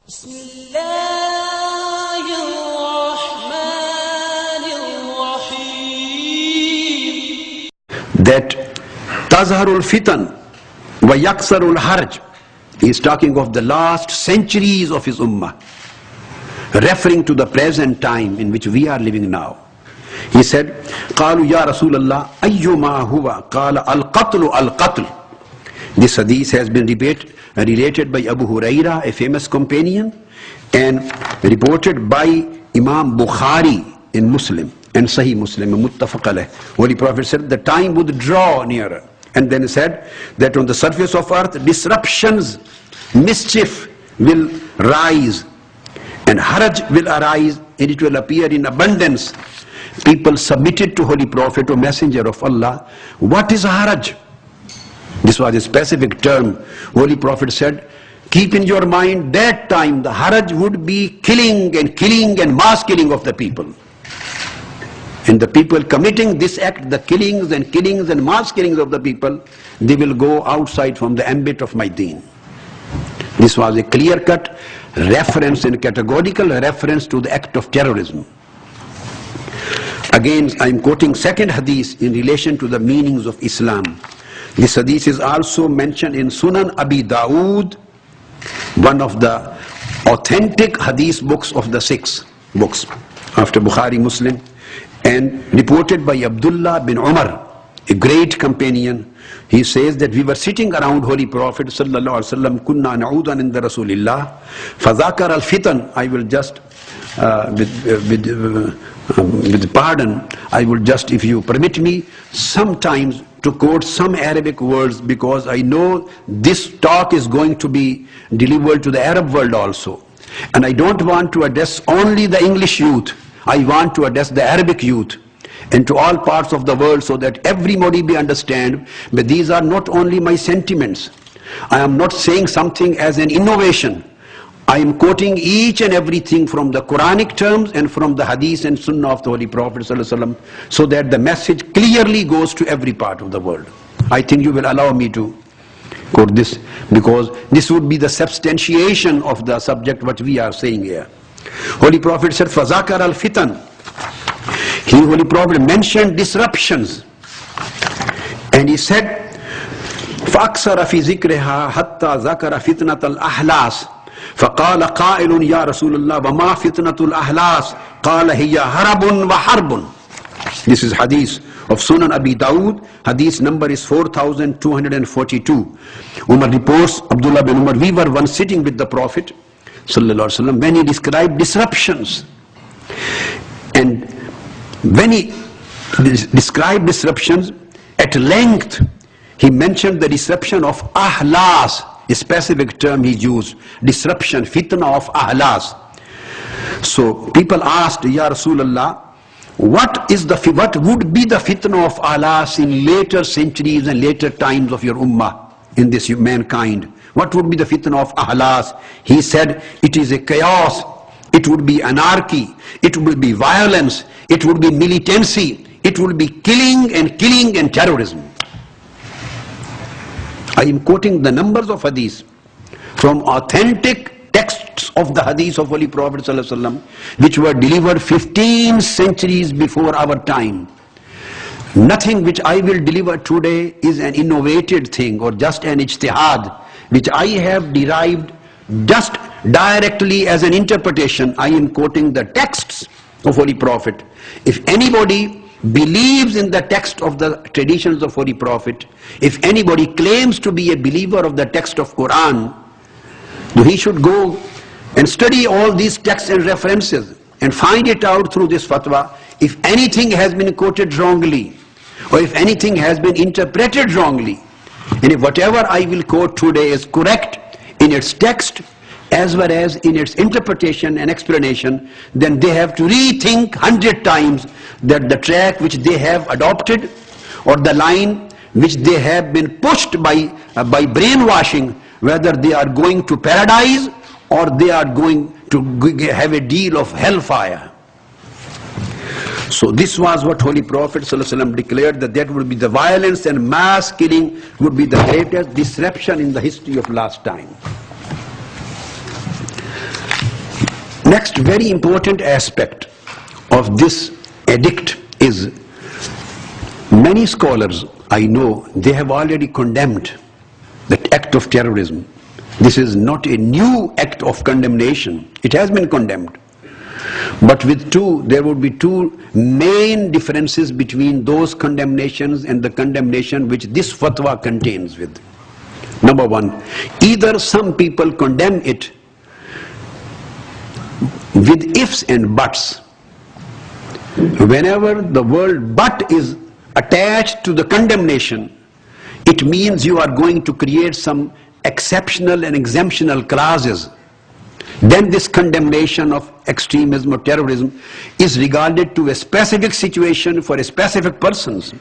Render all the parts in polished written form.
That Tazharul Fitan wa Yaksarul Harj, he is talking of the last centuries of his ummah, referring to the present time in which we are living now. He said, قالوا يا رسول الله أيما هو قال القتل القتل. This hadith has been related by Abu Huraira, a famous companion, and reported by Imam Bukhari in Muslim and Sahih Muslim, Muttafaq alayh. Holy Prophet said the time would draw nearer, and then he said that on the surface of earth disruptions, mischief will rise, and haraj will arise, and it will appear in abundance. People submitted to Holy Prophet or Messenger of Allah, what is haraj? This was a specific term. Holy Prophet said, keep in your mind that time the haraj would be killing and mass killing of the people. And the people committing this act, the killings and mass killings of the people, they will go outside from the ambit of my deen. This was a clear-cut reference and categorical reference to the act of terrorism. Again, I am quoting second hadith in relation to the meanings of Islam. This hadith is also mentioned in Sunan Abi Dawood, one of the authentic hadith books of the 6 books after Bukhari, Muslim, and reported by Abdullah bin Umar, a great companion. He says that we were sitting around Holy Prophet sallallahu alaihi wasallam, kunna na'udan inda Rasulillah, fadhakar al-fitan. I will just with pardon, I will just, if you permit me, sometimes to quote some Arabic words, because I know this talk is going to be delivered to the Arab world also. And I don't want to address only the English youth. I want to address the Arabic youth and to all parts of the world, so that everybody may understand. But these are not only my sentiments. I am not saying something as an innovation. I am quoting each and everything from the Quranic terms and from the hadith and sunnah of the Holy Prophet ﷺ, so that the message clearly goes to every part of the world. I think you will allow me to quote this, because this would be the substantiation of the subject what we are saying here. Holy Prophet said, Fazakar al-fitan. Holy Prophet mentioned disruptions, and he said, فَأَكْسَرَ فِي ذِكْرِهَا حَتَّى ذَكَرَ فِتْنَةَ الْأَحْلَاسِ فقال قائل يا رسول الله وما فتنة الأحلاس قال هي هرب وحرب. This is hadith of Sunan Abi Dawood. Hadith number is 4242. Umar reports, Abdullah bin Umar, we were once sitting with the Prophet sallallahu alaihi wasallam when he described disruptions, and when he described disruptions at length, he mentioned the disruption of ahlas, a specific term he used, disruption, fitna of ahlas. So people asked, Ya Rasulullah, what would be the fitna of ahlas in later centuries and later times of your ummah, in this mankind? What would be the fitna of ahlas? He said, it is a chaos, it would be anarchy, it would be violence, it would be militancy, it would be killing and terrorism. I am quoting the numbers of hadith from authentic texts of the hadith of Holy Prophet ﷺ, which were delivered 15 centuries before our time. Nothing which I will deliver today is an innovated thing or just an ijtihad, which I have derived just directly as an interpretation. I am quoting the texts of Holy Prophet. If anybody believes in the text of the traditions of Holy Prophet, if anybody claims to be a believer of the text of Quran, he should go and study all these texts and references and find it out through this fatwa. If anything has been quoted wrongly, or if anything has been interpreted wrongly, and if whatever I will quote today is correct in its text as well as in its interpretation and explanation, then they have to rethink 100 times that the track which they have adopted, or the line which they have been pushed by brainwashing, whether they are going to paradise or they are going to have a deal of hellfire. So this was what Holy Prophet ﷺ declared, that would be the violence and mass killing would be the greatest disruption in the history of last time. Next very important aspect of this edict is, many scholars I know, they have already condemned that act of terrorism. This is not a new act of condemnation. It has been condemned. But there would be two main differences between those condemnations and the condemnation which this fatwa contains with. Number one, either some people condemn it with ifs and buts. Whenever the word but is attached to the condemnation, it means you are going to create some exceptional and exemptional clauses. Then this condemnation of extremism or terrorism is regarded to a specific situation for a specific persons.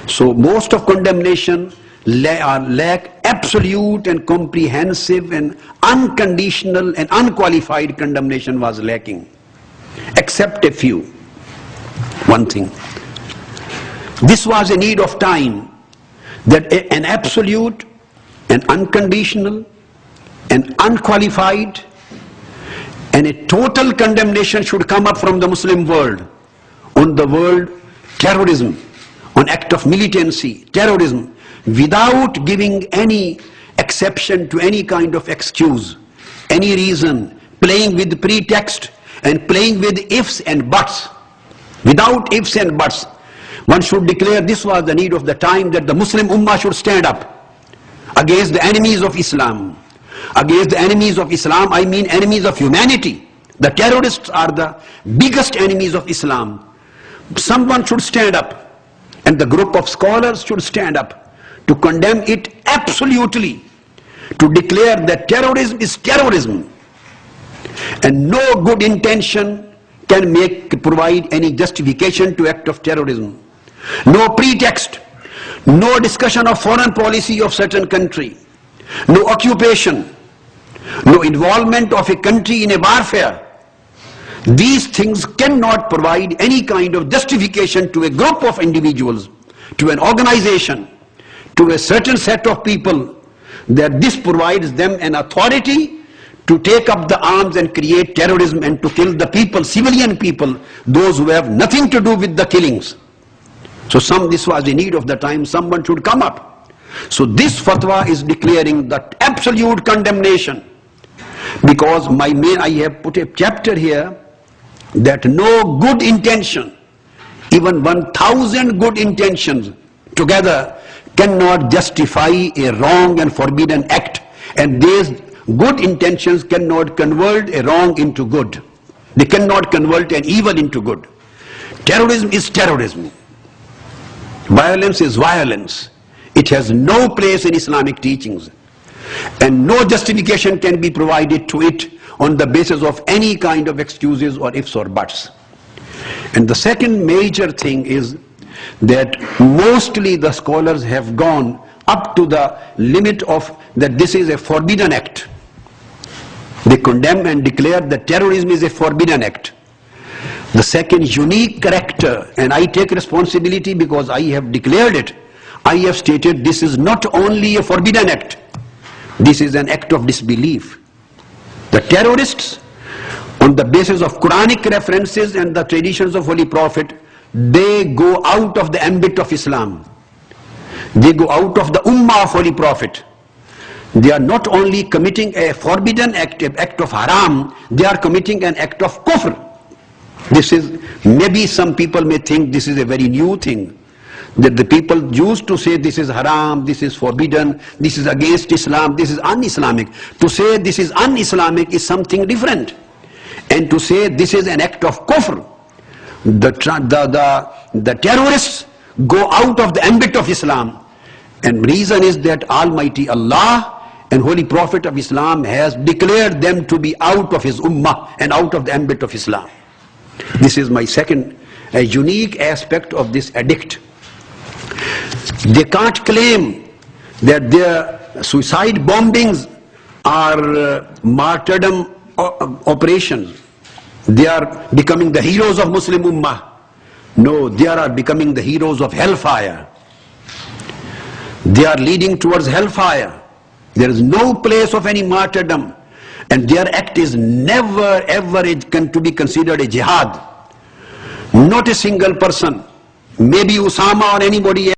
So most of condemnation lack absolute and comprehensive and unconditional and unqualified condemnation was lacking, except a few. One thing, this was a need of time, that an absolute and unconditional and unqualified and a total condemnation should come up from the Muslim world on the word terrorism, on act of militancy, terrorism, without giving any exception to any kind of excuse, any reason, playing with pretext and playing with ifs and buts. Without ifs and buts, one should declare this was the need of the time, that the Muslim Ummah should stand up against the enemies of Islam. Against the enemies of Islam, I mean enemies of humanity. The terrorists are the biggest enemies of Islam. Someone should stand up, and the group of scholars should stand up to condemn it absolutely, to declare that terrorism is terrorism, and no good intention can provide any justification to act of terrorism. No pretext, no discussion of foreign policy of certain country, no occupation, no involvement of a country in a warfare. These things cannot provide any kind of justification to a group of individuals, to an organization, to a certain set of people, that this provides them an authority to take up the arms and create terrorism and to kill the people, civilian people, those who have nothing to do with the killings. So this was the need of the time, someone should come up. So this fatwa is declaring the absolute condemnation, because I have put a chapter here that no good intention, even 1,000 good intentions together cannot justify a wrong and forbidden act, and these good intentions cannot convert a wrong into good. They cannot convert an evil into good. Terrorism is terrorism. Violence is violence. It has no place in Islamic teachings, and no justification can be provided to it on the basis of any kind of excuses or ifs or buts. And the second major thing is that mostly the scholars have gone up to the limit of that this is a forbidden act. They condemn and declare that terrorism is a forbidden act. The second unique character, and I take responsibility because I have declared it, I have stated this is not only a forbidden act, this is an act of disbelief. The terrorists, on the basis of Quranic references and the traditions of Holy Prophet, they go out of the ambit of Islam. They go out of the Ummah of Holy Prophet. They are not only committing a forbidden act, an act of haram, they are committing an act of kufr. This is, maybe some people may think this is a very new thing, that the people used to say this is haram, this is forbidden, this is against Islam, this is un-Islamic. To say this is un-Islamic is something different. And to say this is an act of kufr, the terrorists go out of the ambit of Islam. And reason is that Almighty Allah and Holy Prophet of Islam has declared them to be out of his ummah and out of the ambit of Islam. This is my second unique aspect of this edict. They can't claim that their suicide bombings are martyrdom operations. They are becoming the heroes of Muslim Ummah. No, they are becoming the heroes of hellfire. They are leading towards hellfire. There is no place of any martyrdom And their act is never ever to be considered a jihad. Not a single person, maybe Osama or anybody else.